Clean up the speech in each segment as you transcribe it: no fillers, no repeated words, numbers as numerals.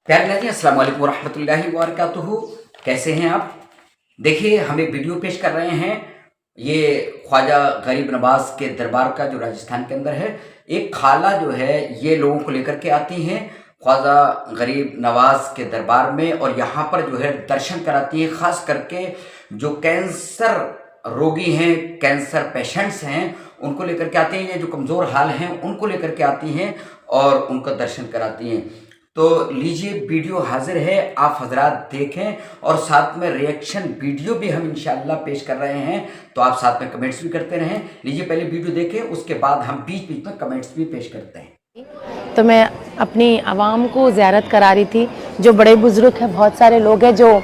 प्यारे नाज़रीन, अस्सलाम वालेकुम रहमतुल्लाहि व बरकातुहू। कैसे हैं आप? देखिए, हम एक वीडियो पेश कर रहे हैं। ये ख्वाजा गरीब नवाज के दरबार का जो राजस्थान के अंदर है, एक खाला जो है ये लोगों को लेकर के आती हैं ख्वाजा गरीब नवाज के दरबार में, और यहाँ पर जो है दर्शन कराती हैं। ख़ास करके जो कैंसर रोगी हैं, कैंसर पेशेंट्स हैं, उनको लेकर के आती हैं। ये जो कमज़ोर हाल हैं उनको लेकर के आती हैं और उनका दर्शन कराती हैं। तो लीजिए, वीडियो हाजिर है, आप हजरात देखें, और साथ में रिएक्शन वीडियो भी हम इंशाअल्लाह पेश कर रहे हैं, तो आप साथ में कमेंट्स भी करते रहें। लीजिए, पहले वीडियो देखें, उसके बाद हम बीच बीच में कमेंट्स भी पेश करते हैं। तो मैं अपनी आवाम को ज़ियारत करा रही थी। जो बड़े बुजुर्ग हैं, बहुत सारे लोग हैं जो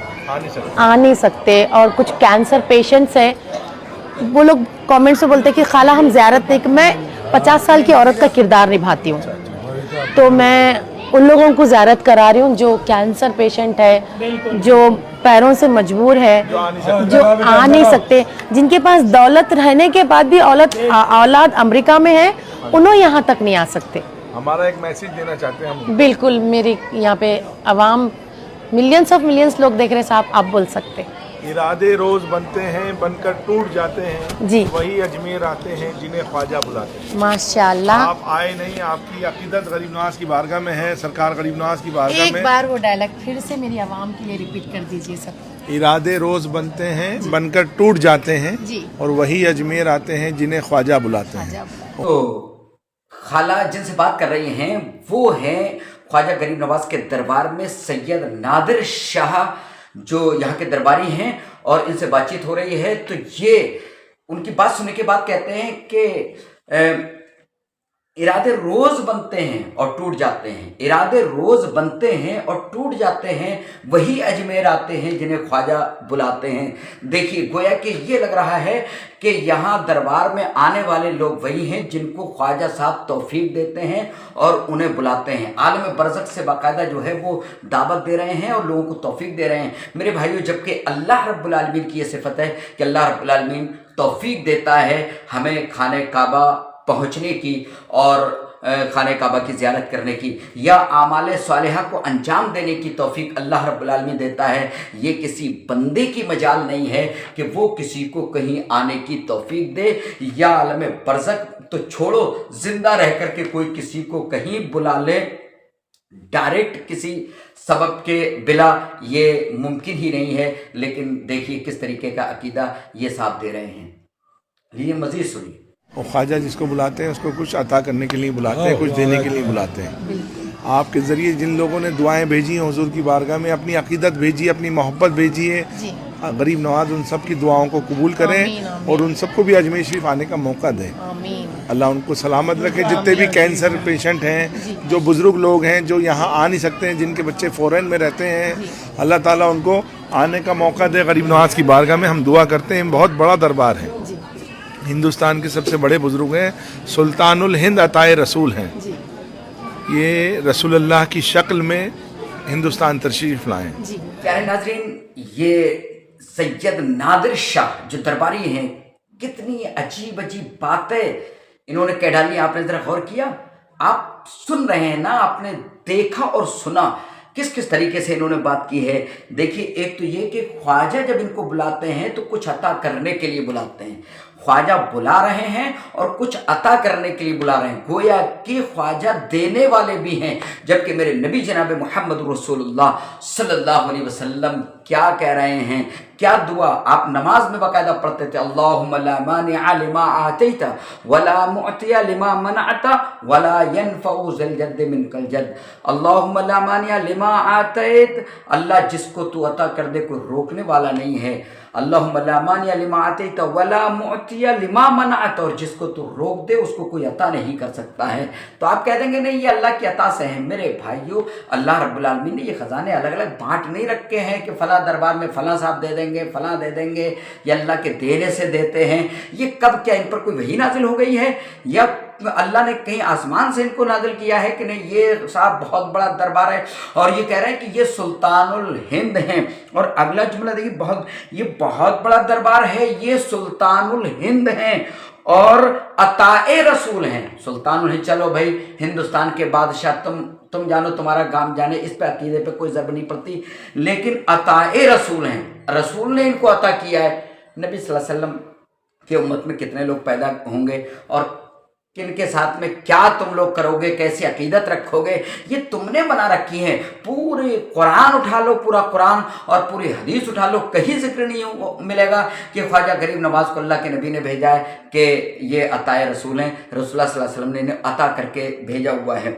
आ नहीं सकते, और कुछ कैंसर पेशेंट्स हैं, वो लोग कमेंट्स में बोलते हैं कि खाला हम ज़ियारत नहीं। मैं 50 साल की औरत का किरदार निभाती हूँ, तो मैं उन लोगों को ज़ियारत करा रही हूँ जो कैंसर पेशेंट है, जो पैरों से मजबूर है, जो आ नहीं सकते, जिनके पास दौलत रहने के बाद भी औलाद अमेरिका में है, उन्होंने यहाँ तक नहीं आ सकते। हमारा एक मैसेज देना चाहते हैं हम। बिल्कुल, मेरी यहाँ पे अवाम मिलियंस लोग देख रहे हैं साहब, आप बोल सकते हैं। इरादे रोज बनते हैं, बनकर टूट जाते हैं जी। वही अजमेर आते हैं जिन्हें ख्वाजा बुलाते हैं। माशाल्लाह, आप आए नहीं, आपकी अकीदत गरीब नवाज की बारगाह में है, सरकार गरीब नवाज की बारगाह में। एक बार वो डायलॉग फिर से मेरी आवाम के लिए रिपीट कर दीजिए सब। इरादे रोज बनते हैं, बनकर टूट जाते हैं जी। और वही अजमेर आते हैं जिन्हें ख्वाजा बुलाते हैं। तो खाला जिनसे बात कर रही हैं वो हैं ख्वाजा गरीब नवाज के दरबार में सैयद नादिर शाह, जो यहाँ के दरबारी हैं, और इनसे बातचीत हो रही है। तो ये उनकी बात सुनने के बाद कहते हैं कि इरादे रोज बनते हैं और टूट जाते हैं, इरादे रोज बनते हैं और टूट जाते हैं, वही अजमेर आते हैं जिन्हें ख्वाजा बुलाते हैं। देखिए, गोया कि ये लग रहा है कि यहाँ दरबार में आने वाले लोग वही हैं जिनको ख्वाजा साहब तौफीक देते हैं और उन्हें बुलाते हैं। आलम बरज़ख से बाकायदा जो है वो दावत दे रहे हैं और लोगों को तौफीक दे रहे हैं। मेरे भाइयों, जबकि अल्लाह रब्बुल आलमीन की ये सिफत है कि अल्लाह रब्बुल आलमीन तौफीक देता है हमें खाने काबा पहुँचने की और खाने काबा की ज़ियारत करने की, या आमाले सालिहा को अंजाम देने की तौफीक अल्लाह रब्बुल आलमीन देता है। ये किसी बंदे की मजाल नहीं है कि वो किसी को कहीं आने की तौफीक दे, या आलम बरज़ख तो छोड़ो, ज़िंदा रह कर के कोई किसी को कहीं बुला ले डायरेक्ट किसी सबब के बिला, ये मुमकिन ही नहीं है। लेकिन देखिए किस तरीके का अकीदा ये साहब दे रहे हैं। ये मज़ीद सुनिए। और ख्वाजा जिसको बुलाते हैं उसको कुछ अता करने के लिए बुलाते हैं, कुछ देने के लिए बुलाते हैं। आपके ज़रिए जिन लोगों ने दुआएं भेजी हैं हुजूर की बारगाह में, अपनी अकीदत भेजी, अपनी मोहब्बत भेजी है, गरीब नवाज उन सब की दुआओं को कबूल करें और उन सबको भी अजमेर शरीफ आने का मौका दें। अल्लाह उनको सलामत रखे। जितने भी कैंसर पेशेंट हैं, जो बुज़ुर्ग लोग हैं जो यहाँ आ नहीं सकते हैं, जिनके बच्चे फ़ॉरेन में रहते हैं, अल्लाह ताला उनको आने का मौका दे गरीब नवाज की बारगाह में। हम दुआ करते हैं। बहुत बड़ा दरबार है, हिंदुस्तान के सबसे बड़े बुजुर्ग हैं, सुल्तानुल हिंद अताए रसूल हैं। ये रसूलुल्लाह की शक्ल में हिंदुस्तान तशरीफ लाएं। प्यारे नाज़रीन, ये सैयद नादिर शाह जो दरबारी हैं, कितनी अजीब अजीब बातें इन्होंने कह डाली। आपने ज़रा गौर किया? आप सुन रहे हैं ना, आपने देखा और सुना किस किस तरीके से इन्होंने बात की है। देखिए, एक तो ये कि ख्वाजा जब इनको बुलाते हैं तो कुछ अता करने के लिए बुलाते हैं। ख्वाजा बुला रहे हैं और कुछ अता करने के लिए बुला रहे हैं, गोया कि ख्वाजा देने वाले भी हैं। जबकि मेरे नबी जनाब मोहम्मद रसूलुल्लाह सल्लल्लाहु अलैहि वसल्लम क्या कह रहे हैं, क्या दुआ आप नमाज में बाकायदा पढ़ते थे? अल्लाहुम्मा ला मानिअ लिमा आतैता वला मुअतिया लिमा मनअता वला यनफउ ज़ल जद्द मिनकल जद्द। अल्लाहुम्मा ला मानिअ लिमा आतैत, अल्लाह जिसको तू अता कर दे कोई रोकने वाला नहीं है। अल्लाहुम्मा ला मानिअ लिमा आतैता वला मुअतिया लिमा मनअता, और जिसको तू रोक दे उसको कोई अता नहीं कर सकता है। तो आप कह देंगे नहीं, ये अल्लाह की अता से है। मेरे भाइयों, अल्लाह रब्बुल आलमीन ने ये ख़जाने अलग अलग बांट नहीं रखे हैं कि फ़लाँ दरबार में फ़लाँ साहब दे देंगे, फ़लाँ दे देंगे। ये अल्लाह के देने से देते हैं। ये कब, क्या इन पर कोई वही नाजिल हो गई है, या अल्लाह ने कहीं आसमान से इनको नाजिल किया है कि नहीं? ये साहब बहुत बड़ा दरबार है, और ये कह रहे हैं कि ये सुल्तानुल हिंद हैं। और अगला जुमला देखिए, ये बहुत बड़ा दरबार है, ये सुल्तानुल हिंद हैं। اور अताए रसूल हैं। सुल्तान हिंद, चलो भाई हिंदुस्तान के बादशाह, तुम जानो, तुम्हारा काम जाने, इस पे अकीदे पे कोई ज़रूरत नहीं पड़ती, लेकिन अताए रसूल हैं, रसूल ने इनको अता किया है। नबी सल्लल्लाहु अलैहि वसल्लम के उम्मत में कितने लोग पैदा होंगे और किन के साथ में क्या तुम लोग करोगे, कैसी अकीदत रखोगे, ये तुमने बना रखी है। पूरे कुरान उठा लो, पूरा कुरान और पूरी हदीस उठा लो, कहीं जिक्र नहीं मिलेगा कि ख्वाजा गरीब नवाज को अल्लाह के नबी ने भेजा है कि ये अताए रसूल हैं, रसूलुल्लाह सल्लल्लाहु अलैहि वसल्लम ने इन्हें अता करके भेजा हुआ है।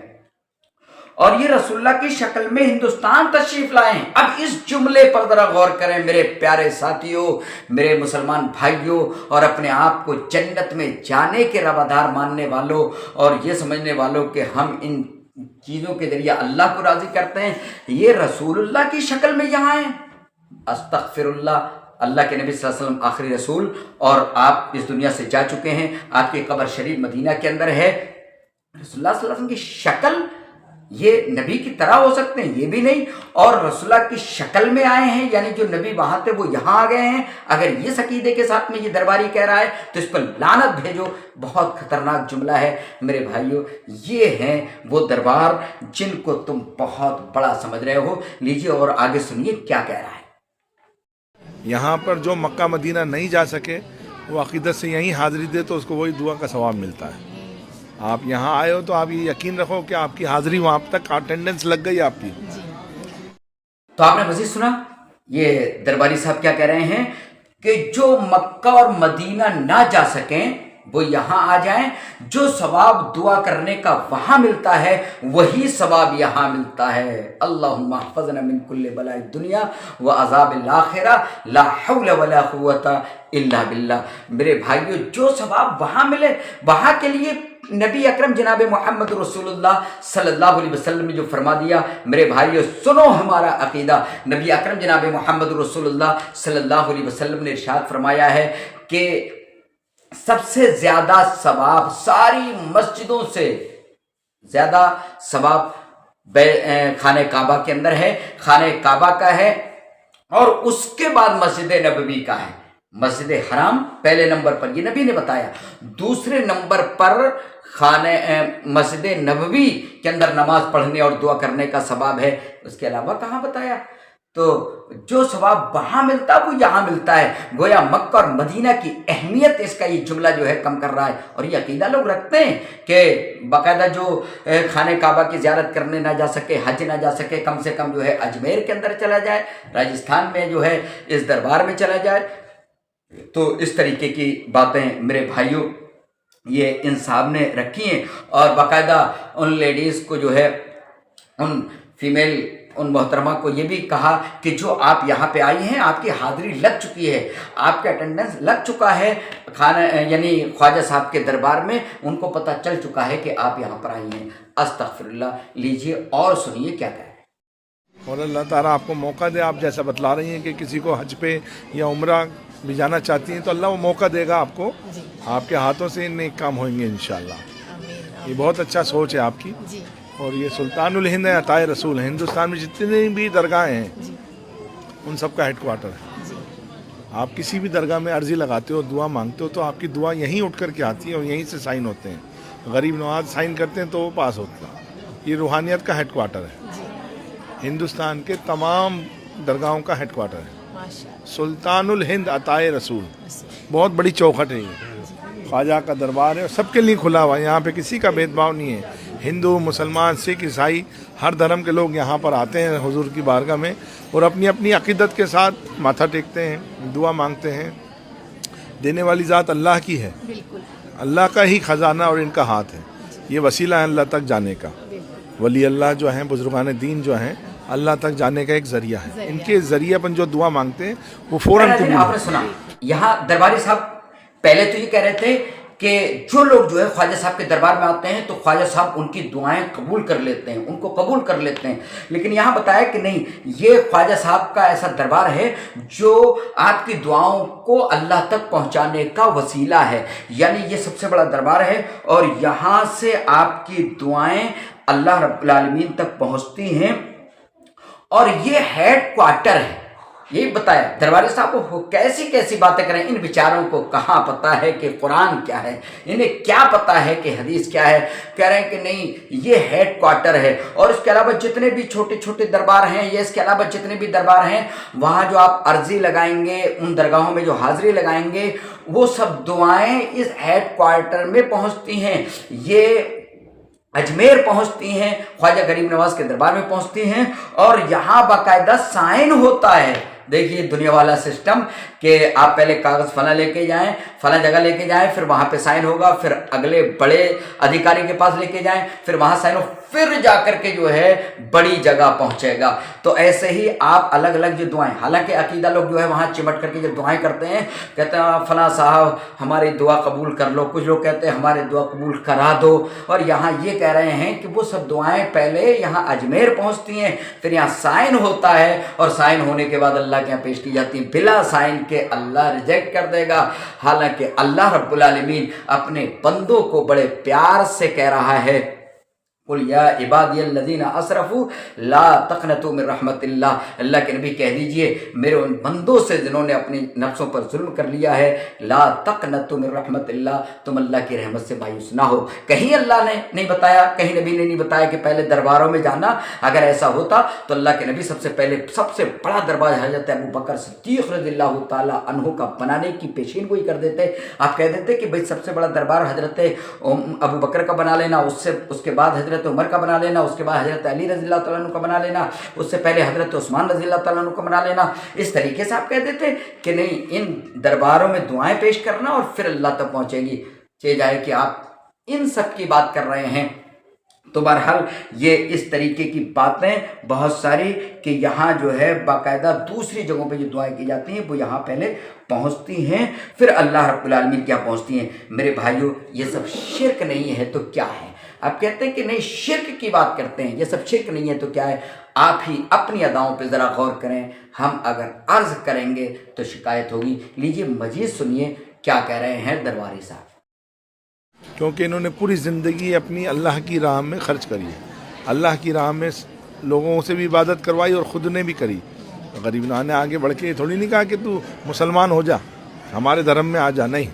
और ये रसूलुल्लाह की शक्ल में हिंदुस्तान तशरीफ लाए हैं। अब इस जुमले पर जरा गौर करें मेरे प्यारे साथियों, मेरे मुसलमान भाइयों, और अपने आप को जन्नत में जाने के रवादार मानने वालों, और ये समझने वालों कि हम इन चीज़ों के जरिए अल्लाह को राज़ी करते हैं। ये रसूलुल्लाह की शक्ल में यहाँ हैं। अस्तगफिरुल्लाह, अल्लाह के नबी सल्लल्लाहु अलैहि वसल्लम आखिरी रसूल, और आप इस दुनिया से जा चुके हैं। आपकी कब्र शरीफ मदीना के अंदर है। रसूलुल्लाह सल्लल्लाहु अलैहि वसल्लम की शक्ल, ये नबी की तरह हो सकते हैं, ये भी नहीं, और रसूलुल्लाह की शक्ल में आए हैं, यानी जो नबी वहाँ थे वो यहाँ आ गए हैं। अगर ये अकीदे के साथ में ये दरबारी कह रहा है तो इस पर लानत भेजो। बहुत खतरनाक जुमला है मेरे भाइयों। ये हैं वो दरबार जिनको तुम बहुत बड़ा समझ रहे हो। लीजिए और आगे सुनिए क्या कह रहा है। यहाँ पर जो मक्का मदीना नहीं जा सके वो अकीदत से यहीं हाज़िरी दे तो उसको वही दुआ का सवाब मिलता है। आप यहाँ आए हो तो आप ये यकीन रखो कि आपकी हाज़िरी वहाँ तक अटेंडेंस लग गई आपकी। तो आपने मज़ीद सुना, ये दरबारी साहब क्या कह रहे हैं कि जो मक्का और मदीना ना जा सकें वो यहाँ आ जाएं। जो सवाब दुआ करने का वहाँ मिलता है वही सवाब यहाँ मिलता है। अल्लाहुम्मा हफ़ज़ना मिन कुल्लि बलाइ दुनिया व अज़ाबिल आखिरा ला हौला वला कुव्वता इल्ला बिल्लाह। मेरे भाइयों, जो सवाब वहाँ मिले, वहाँ के लिए नबी अकरम जनाब मोहम्मद रसूलुल्लाह सल्लल्लाहु अलैहि वसल्लम ने जो फरमा दिया, मेरे भाइयों सुनो हमारा अकीदा। नबी अकरम जनाब मोहम्मद रसूलुल्लाह सल्लल्लाहु अलैहि वसल्लम ने इरशाद फरमाया है कि सबसे ज़्यादा सवाब, सारी मस्जिदों से ज़्यादा सवाब खाने काबा के अंदर है, खाने काबा का है, और उसके बाद मस्जिद नबवी का है। मस्जिद हराम पहले नंबर पर, ये नबी ने बताया। दूसरे नंबर पर खाने मस्जिद नबवी के अंदर नमाज पढ़ने और दुआ करने का सवाब है। उसके अलावा कहाँ बताया? तो जो सवाब वहाँ मिलता है वो यहाँ मिलता है। गोया मक्का और मदीना की अहमियत इसका ये जुमला जो है कम कर रहा है। और ये अकीदा लोग रखते हैं कि बाकायदा जो खाने काबा की ज़ियारत करने ना जा सके, हज ना जा सके, कम से कम जो है अजमेर के अंदर चला जाए, राजस्थान में जो है इस दरबार में चला जाए। तो इस तरीके की बातें मेरे भाइयों ये इन साहब ने रखी हैं। और बाकायदा उन लेडीज़ को जो है, उन फीमेल, उन मोहतरमा को ये भी कहा कि जो आप यहाँ पे आई हैं, आपकी हाज़िरी लग चुकी है, आपका अटेंडेंस लग चुका है खाना, यानी ख्वाजा साहब के दरबार में, उनको पता चल चुका है कि आप यहाँ पर आई हैं। अस्तगफिरुल्लाह। लीजिए और सुनिए क्या कह रहे हैं। और अल्लाह ताला आपको मौका दे। आप जैसा बतला रही हैं कि किसी को हज पे या उम्रा भी जाना चाहती हैं तो अल्लाह वो मौका देगा आपको, आपके हाथों से नेक काम होंगे इंशाअल्लाह। ये बहुत अच्छा सोच है आपकी। और ये सुल्तानुल हिंद है, अताए रसूल है। हिंदुस्तान में जितनी भी दरगाहें हैं उन सब का हेड क्वार्टर है। आप किसी भी दरगाह में अर्जी लगाते हो, दुआ मांगते हो, तो आपकी दुआ यहीं उठ कर के आती है और यहीं से साइन होते हैं। गरीब नवाज साइन करते हैं तो वो पास होता है। ये रूहानियत का हेड क्वार्टर है, हिंदुस्तान के तमाम दरगाहों का हेड क्वार्टर है। सुल्तानुल हिंद अताए रसूल, बहुत बड़ी चौखट है ये। ख्वाजा का दरबार है और सबके लिए खुला हुआ है। यहाँ पे किसी का भेदभाव नहीं है। हिंदू, मुसलमान, सिख, ईसाई, हर धर्म के लोग यहाँ पर आते हैं हुजूर की बारगाह में और अपनी अपनी अकीदत के साथ माथा टेकते हैं, दुआ मांगते हैं। देने वाली ज़ात अल्लाह की है, अल्लाह का ही ख़जाना और इनका हाथ है। ये वसीला है अल्लाह तक जाने का। वली अल्लाह जो हैं, बुजुर्गान दीन जो हैं, अल्लाह तक जाने का एक ज़रिया है। इनके ज़रिए अपन जो दुआ मांगते हैं वो फ़ौरन कबूल। आपने सुना, यहाँ दरबारी साहब पहले तो ये कह रहे थे कि जो लोग जो है ख्वाजा साहब के दरबार में आते हैं तो ख्वाजा साहब उनकी दुआएं कबूल कर लेते हैं, उनको कबूल कर लेते हैं। लेकिन यहाँ बताया कि नहीं, ये ख्वाजा साहब का ऐसा दरबार है जो आपकी दुआओं को अल्लाह तक पहुँचाने का वसीला है। यानी ये सबसे बड़ा दरबार है और यहाँ से आपकी दुआएं अल्लाह रब्बुल आलमीन तक पहुँचती हैं। और ये हेड क्वार्टर है। यही बताया दरबारी साहब को कैसी कैसी बातें करें। इन बेचारों को कहाँ पता है कि कुरान क्या है, इन्हें क्या पता है कि हदीस क्या है। कह रहे हैं कि नहीं ये हेड क्वार्टर है, और इसके अलावा जितने भी छोटे छोटे दरबार हैं, ये इसके अलावा जितने भी दरबार हैं, वहाँ जो आप अर्जी लगाएंगे, उन दरगाहों में जो हाजिरी लगाएंगे, वो सब दुआएं इस हेड क्वार्टर में पहुँचती हैं। ये अजमेर पहुंचती हैं, ख्वाजा गरीब नवाज के दरबार में पहुंचती हैं, और यहाँ बाकायदा साइन होता है। देखिए दुनिया वाला सिस्टम कि आप पहले कागज़ फला लेके जाएं, फला जगह लेके जाएं, फिर वहाँ पे साइन होगा, फिर अगले बड़े अधिकारी के पास लेके जाएं, फिर वहाँ साइन हो, फिर जाकर के जो है बड़ी जगह पहुँचेगा। तो ऐसे ही आप अलग अलग जो दुआएं, हालांकि अकीदा लोग जो है वहाँ चिमट करके जो दुआएं करते हैं, कहते हैं फला साहब हमारी दुआ कबूल कर लो, कुछ लोग कहते हैं हमारे दुआ कबूल करा दो। और यहाँ ये कह रहे हैं कि वो सब दुआएं पहले यहाँ अजमेर पहुँचती हैं, फिर यहाँ साइन होता है, और साइन होने के बाद अल्लाह के यहाँ पेश की जाती है। बिला साइन के अल्लाह रिजेक्ट कर देगा। हालांकि अल्लाह रब्बुल आलमीन अपने बंदों को बड़े प्यार से कह रहा है, कुल या इबादियल्लज़ीना असरफू ला तक़नतू मिन रहमतिल्लाह। अल्लाह के नबी कह दीजिए मेरे उन बंदों से जिन्होंने अपनी नफ्सों पर जुल्म कर लिया है, ला तक़नतू मिन रहमतिल्लाह, तुम अल्लाह की रहमत से मायूस ना हो। कहीं अल्लाह ने नहीं बताया, कहीं नबी ने नहीं बताया कि पहले दरबारों में जाना। अगर ऐसा होता तो अल्लाह के नबी सबसे पहले सबसे बड़ा दरबार हज़रत अबू बकर सिद्दीक़ रज़ियल्लाहु ताला अन्हु का बनाने की पेशीन गोई कर देते। आप कह देते कि भाई सबसे बड़ा दरबार हज़रत अबू बकर का बना लेना, उसके बाद हज़रत उमर का बना लेना, उसके बाद हज़रत अली रज़ियल्लाहु तआला अन्हु का बना लेना, उससे पहले हज़रत उस्मान रज़ियल्लाहु तआला अन्हु का बना लेना। इस तरीके से आप कह देते कि नहीं, इन दरबारों में दुआएं पेश करना और फिर अल्लाह तक पहुँचेगी। चे जाए कि आप इन सब की बात कर रहे हैं। तो बहरहाल ये इस तरीके की बातें बहुत सारी कि यहाँ जो है बाकायदा दूसरी जगहों पे जो दुआएं की जाती हैं वो यहाँ पहले पहुँचती हैं, फिर अल्लाह रब्बुल आलमीन क्या पहुँचती हैं। मेरे भाइयों ये सब शिर्क नहीं है तो क्या है? आप कहते हैं कि नहीं शिर्क की बात करते हैं, ये सब शिर्क नहीं है तो क्या है? आप ही अपनी अदाओं पे ज़रा गौर करें। हम अगर अर्ज़ करेंगे तो शिकायत होगी। लीजिए मजीद सुनिए क्या कह रहे हैं दरबारी साहब। क्योंकि इन्होंने पूरी ज़िंदगी अपनी अल्लाह की राह में खर्च करी है, अल्लाह की राह में लोगों से भी इबादत करवाई और ख़ुद ने भी करी। गरीब नवाज ने आगे बढ़ के थोड़ी नहीं कहा कि तू मुसलमान हो जा, हमारे धर्म में आ जा। नहीं,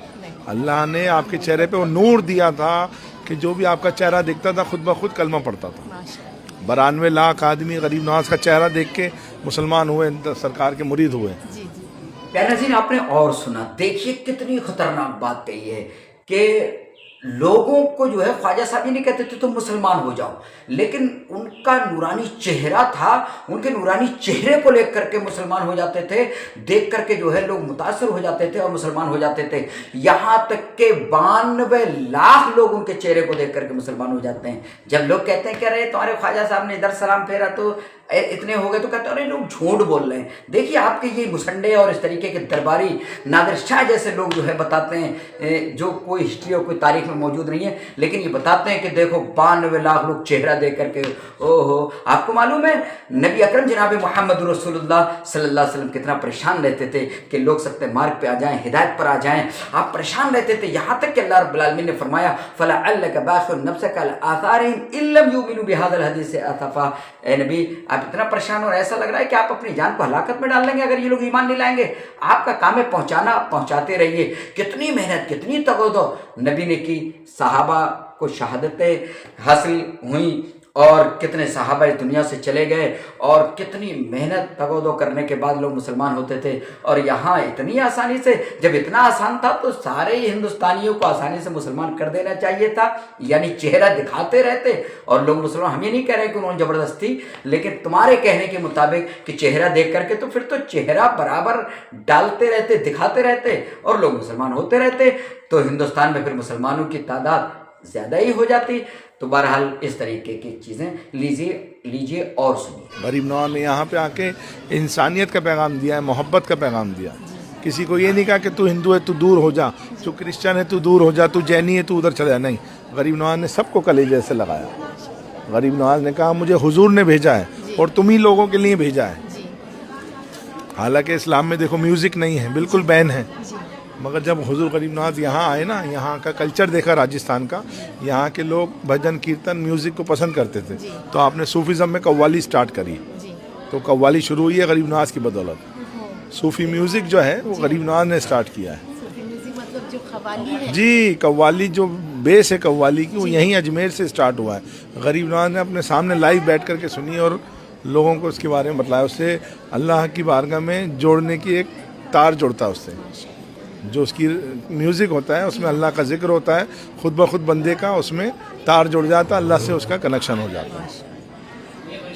अल्लाह ने आपके चेहरे पे वो नूर दिया था कि जो भी आपका चेहरा देखता था खुद ब खुद कलमा पढ़ता था। 92 लाख आदमी गरीब नवाज का चेहरा देख के मुसलमान हुए, सरकार के मुरीद हुए। प्यारे नाज़रीन आपने और सुना, देखिए कितनी खतरनाक बात कही है कि लोगों को जो है ख्वाजा साहब ये नहीं कहते थे तुम मुसलमान हो जाओ, लेकिन उनका नूरानी चेहरा था, उनके नूरानी चेहरे को लेकर करके मुसलमान हो जाते थे, देख करके जो है लोग मुतासर हो जाते थे और मुसलमान हो जाते थे। यहाँ तक के 92 लाख लोग उनके चेहरे को देख करके मुसलमान हो जाते हैं। जब लोग कहते हैं कह रहे तुम्हारे ख्वाजा साहब ने इधर सलाम फेरा तो इतने हो गए, तो कहते हैं अरे लोग झूठ बोल रहे हैं। देखिए आपके ये मुसंडे और इस तरीके के दरबारी नादिर शाह जैसे लोग जो है बताते हैं, जो कोई हिस्ट्री और कोई तारीख में मौजूद नहीं है, लेकिन ये बताते हैं कि देखो 92 लाख लोग चेहरा देख करके ओहो। आपको मालूम है नबी अकरम जनाब मोहम्मद रसूलुल्लाह सल्लल्लाहु अलैहि वसल्लम कितना परेशान रहते थे कि लोग सत्य मार्ग पे आ जाएं, हिदायत पर आ जाएं। आप परेशान रहते थे, यहाँ तक कि अल्लाह रब्बुल आलमीन ने फरमाया फलअल्लका बाखिउन नफ्सका अला आसारिहिम इल्लम युमिनु बिहाज़ल हदीस असफा। ए नबी आप इतना परेशान हो, ऐसा लग रहा है कि आप अपनी जान को हलाकत में डाल लेंगे अगर ये लोग ईमान नहीं लाएंगे। आपका काम है पहुँचाना, पहुँचाते रहिए। कितनी मेहनत कितनी तगोदो नबी ने की, सहाबा को शहादतें हासिल हुई और कितने सहाबा इस दुनिया से चले गए और कितनी मेहनत तगोदो करने के बाद लोग मुसलमान होते थे। और यहाँ इतनी आसानी से, जब इतना आसान था तो सारे ही हिंदुस्तानियों को आसानी से मुसलमान कर देना चाहिए था, यानी चेहरा दिखाते रहते और लोग मुसलमान। हम ये नहीं कह रहे कि उन्होंने ज़बरदस्ती, लेकिन तुम्हारे कहने के मुताबिक कि चेहरा देख करके तो फिर तो चेहरा बराबर डालते रहते, दिखाते रहते और लोग मुसलमान होते रहते, तो हिंदुस्तान में फिर मुसलमानों की तादाद ज़्यादा ही हो जाती। तो बहरहाल इस तरीके की चीज़ें लीजिए और सुनिए। गरीब नवाज ने यहाँ पे आके इंसानियत का पैगाम दिया है, मोहब्बत का पैगाम दिया। किसी को ये नहीं कहा कि तू हिंदू है तू दूर हो जा, तू क्रिश्चियन है तू दूर हो जा, तू जैनी है तू उधर चला जा। नहीं, गरीब नवाज ने सबको कलेजे से लगाया। गरीब नवाज ने कहा मुझे हुजूर ने भेजा है और तुम ही लोगों के लिए भेजा है। हालांकि इस्लाम में देखो म्यूज़िक नहीं है, बिल्कुल बैन है, मगर जब हुजूर गरीब नवाज यहाँ आए ना, यहाँ का कल्चर देखा राजस्थान का, यहाँ के लोग भजन कीर्तन म्यूज़िक को पसंद करते थे, तो आपने सूफीज़म में कव्वाली स्टार्ट करी, तो कव्वाली शुरू हुई है गरीब नवाज की बदौलत। सूफ़ी म्यूज़िक जो है वो गरीब नवाज ने स्टार्ट किया है। मतलब जो खवाली है जी, कव्वाली जो बेस है कव्वाली की वो यहीं अजमेर से स्टार्ट हुआ है। गरीब नवाज ने अपने सामने लाइव बैठ करके सुनी और लोगों को उसके बारे में बतलाया। उससे अल्लाह की बारगाह में जोड़ने की एक तार जुड़ता है उससे। जो उसकी म्यूज़िक होता है उसमें अल्लाह का जिक्र होता है, खुद ब खुद बंदे का उसमें तार जुड़ जाता है, अल्लाह से उसका कनेक्शन हो जाता है।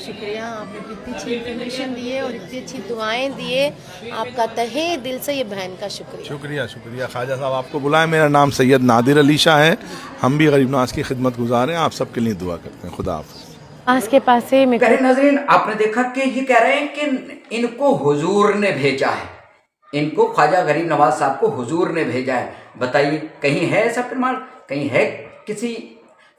शुक्रिया, आपने इतनी अच्छी इन्फॉर्मेशन दी है और इतनी अच्छी दुआएं दी है, आपका तहे दिल से ये बहन का शुक्रिया। शुक्रिया शुक्रिया ख्वाजा साहब, आपको बुलाएं। मेरा नाम सैयद नादिर अली शाह है, हम भी गरीब नवाज की खिदमत गुजार हैं। आप सबके लिए दुआ करते हैं। खुदा हाफ़िज़। आज के पास से मेरे प्यारे नाज़रीन, आपने देखा कि ये कह रहे हैं कि इनको हुजूर ने भेजा है, इनको ख्वाजा गरीब नवाज साहब को हुजूर ने भेजा है। बताइए, कहीं है ऐसा प्रमाण? कहीं है किसी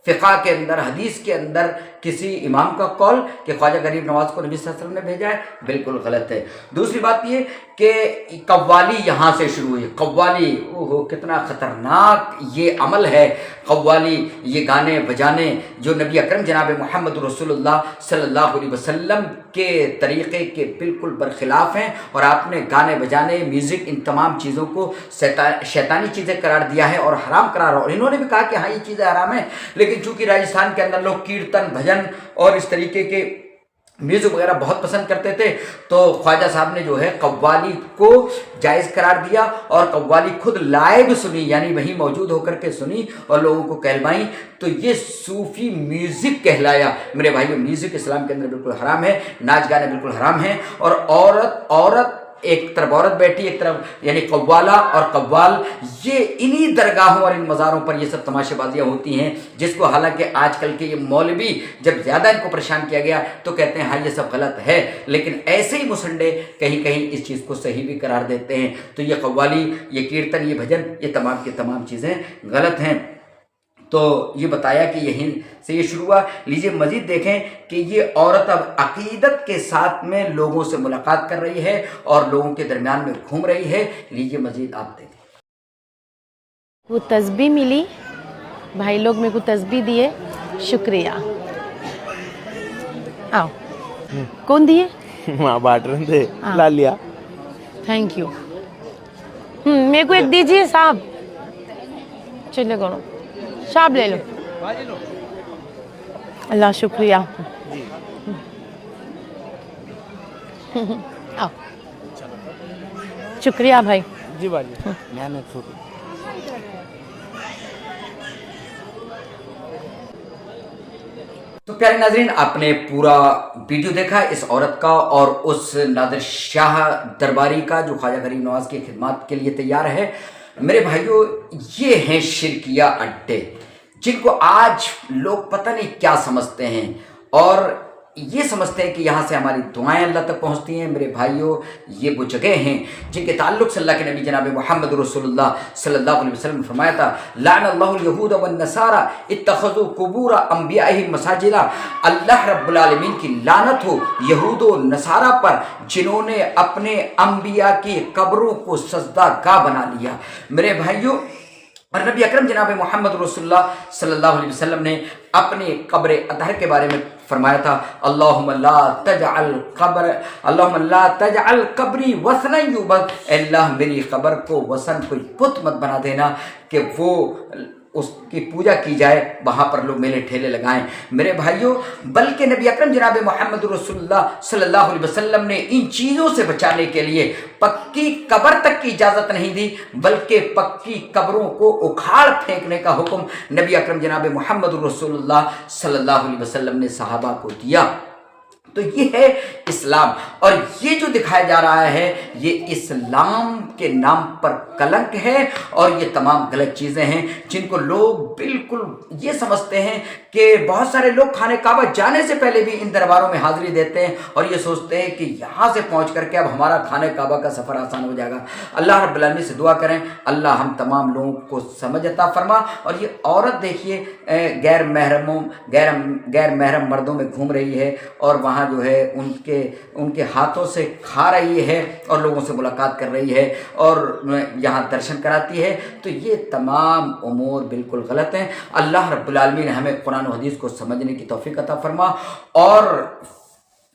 फ़िक़ा के अंदर, हदीस के अंदर किसी इमाम का कौल कि ख्वाजा गरीब नवाज को नबी सल्लल्लाहु अलैहि वसल्लम ने भेजा है? बिल्कुल गलत है। दूसरी बात ये कि कव्वाली यहाँ से शुरू हुई। कव्वाली, ओहो कितना ख़तरनाक ये अमल है। कव्वाली, ये गाने बजाने जो नबी अकरम जनाब मोहम्मद रसूलुल्लाह सल्लल्लाहु अलैहि वसल्लम के तरीक़े के बिल्कुल बरखिलाफ़ हैं। और आपने गाने बजाने, म्यूज़िक, इन तमाम चीज़ों को शैतानी चीज़ें करार दिया है और हराम करार। और इन्होंने भी कहा कि हाँ ये चीज़ें हराम हैं, लेकिन चूँकि राजस्थान के अंदर लोग कीर्तन, भजन और इस तरीके के म्यूज़िक वगैरह बहुत पसंद करते थे, तो ख्वाजा साहब ने जो है कव्वाली को जायज़ करार दिया और कव्वाली खुद लाइव सुनी, यानी वहीं मौजूद होकर के सुनी और लोगों को कहलवाई। तो ये सूफ़ी म्यूज़िक कहलाया। मेरे भाइयों, म्यूज़िक इस्लाम के अंदर बिल्कुल हराम है, नाच गाने बिल्कुल हराम हैं। और औरत एक तरफ औरत बैठी, एक तरफ यानी कव्वाला और कव्वाल, ये इन्हीं दरगाहों और इन मज़ारों पर ये सब तमाशेबाजियाँ होती हैं, जिसको हालांकि आजकल के ये मौलवी जब ज़्यादा इनको परेशान किया गया तो कहते हैं हाँ ये सब गलत है, लेकिन ऐसे ही मुसंडे कहीं कहीं इस चीज़ को सही भी करार देते हैं। तो ये कव्वाली, ये कीर्तन, ये भजन, ये तमाम की तमाम चीज़ें गलत हैं। तो ये बताया कि यहीं से ये शुरू हुआ। लीजिए मज़ीद देखें कि ये औरत अब अक़ीदत के साथ में लोगों से मुलाकात कर रही है और लोगों के दरमियान में घूम रही है। लीजिए मज़ीद आप देखें। वो तस्बीह मिली, भाई लोग मेरे को तस्बीह दिए, शुक्रिया। आओ, कौन दिए? माँ बांट रहे थे, ला लिया। Thank you. मेरे को एक दीजिए साहब। चलिए करो, साहब ले लो। अल्लाह शुक्रिया। आओ, शुक्रिया भाई। जी बाजी। तो प्यारे नाज़रीन, आपने पूरा वीडियो देखा इस औरत का और उस नादिर शाह दरबारी का जो ख्वाजा गरीब नवाज की खिदमत के लिए तैयार है। मेरे भाइयों, ये हैं शिरकिया अड्डे, जिनको आज लोग पता नहीं क्या समझते हैं और ये समझते हैं कि यहाँ से हमारी दुआएं अल्लाह तक पहुँचती हैं। मेरे भाइयों, ये वो जगह हैं जिनके ताल्लुक़ से अल्लाह के नबी जनाब मोहम्मद रसूलुल्लाह सल्लल्लाहु अलैहि वसल्लम ने फरमाया था, लानल्लाहुल यहूद वन नसारा इत्तखज़ू कुबूर अंबियाइहिम मसाजिदा। अल्लाह रब्बुल आलमीन की लानत हो यहूद व नसारा पर, जिन्होंने अपने अंबिया की कब्रों को सजदागाह बना लिया। मेरे भाइयों, और नबी अकरम जनाब मोहम्मद रसूलुल्लाह सल्लल्लाहु अलैहि वसल्लम ने अपने कब्र अतहर के बारे में फरमाया था, अल्लाहुम्मा ला तजअल कब्री वसनन युबद। अल्लाह मेरी कब्र को वसन, कोई पुत मत बना देना कि वो उसकी पूजा की जाए, वहाँ पर लोग मेले ठेले लगाएं। मेरे भाइयों, बल्कि नबी अकरम जनाब मोहम्मद रसूलुल्लाह सल्लल्लाहु अलैहि वसल्लम ने इन चीज़ों से बचाने के लिए पक्की कब्र तक की इजाज़त नहीं दी, बल्कि पक्की कब्रों को उखाड़ फेंकने का हुक्म नबी अकरम जनाब मोहम्मद रसूलुल्लाह सल्लल्लाहु अलैहि वसल्लम ने सहाबा को दिया। तो ये है इस्लाम, और ये जो दिखाया जा रहा है ये इस्लाम के नाम पर कलंक है और ये तमाम गलत चीज़ें हैं जिनको लोग बिल्कुल ये समझते हैं कि बहुत सारे लोग खाने काबा जाने से पहले भी इन दरबारों में हाज़िरी देते हैं और ये सोचते हैं कि यहाँ से पहुँच करके अब हमारा खाने काबा का सफ़र आसान हो जाएगा। अल्लाह रब्बुल आलमीन से दुआ करें, अल्लाह हम तमाम लोगों को समझ अता फरमा। और ये औरत देखिए गैर महरम मर्दों में घूम रही है और वहाँ जो है उनके हाथों से खा रही है और लोगों से मुलाकात कर रही है और यहाँ दर्शन कराती है। तो ये तमाम उमूर बिल्कुल गलत हैं। अल्लाह रब्बुल आलमीन हमें कुरान और हदीस को समझने की तौफीक अता फरमा और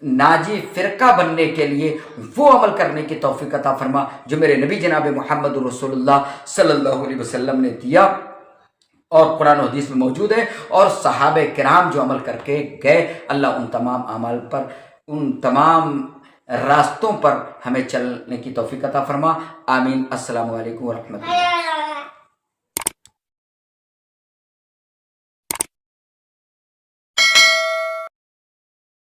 नाजी फ़िरका बनने के लिए वो अमल करने की तौफीक अता फरमा जो मेरे नबी जनाब मोहम्मद रसूलुल्लाह सल्लल्लाहु अलैहि वसल्लम ने दिया और कुरान और हदीस में मौजूद है, और सहाबे किराम जो अमल करके गए, अल्लाह उन तमाम अमाल पर, उन तमाम रास्तों पर हमें चलने की तौफीक अता फरमा। आमीन। अस्सलामु अलैकुम व रहमतुल्लाह।